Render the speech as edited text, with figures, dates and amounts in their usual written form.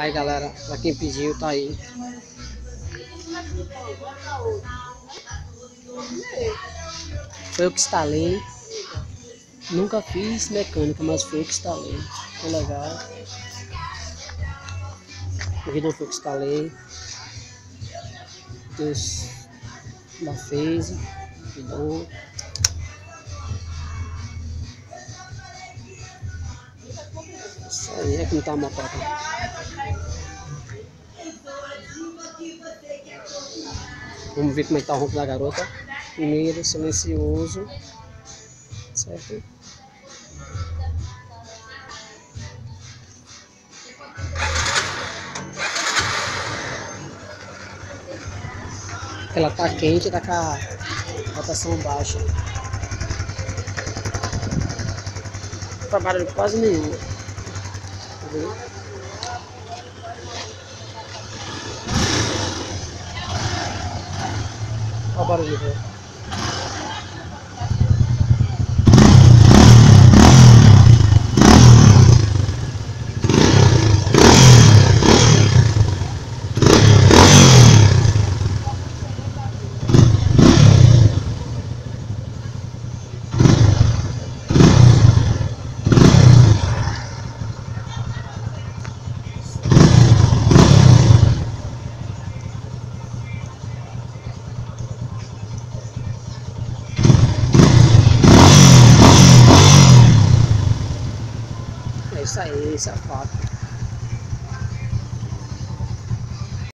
Aí galera, pra quem pediu, tá aí. Foi eu que instalei. Nunca fiz mecânica, mas foi eu que instalei. Ficou legal. O vídeo foi eu que instalei. Deus da fez. Cuidou. Isso aí é que não tá a motoca. Vamos ver como é que tá o ronco da garota. Primeiro, silencioso. Certo? Ela tá quente e tá com a rotação baixa. Não tá barulho quase nenhum. Tá vendo? Olha o barulho dela. É isso aí, safado.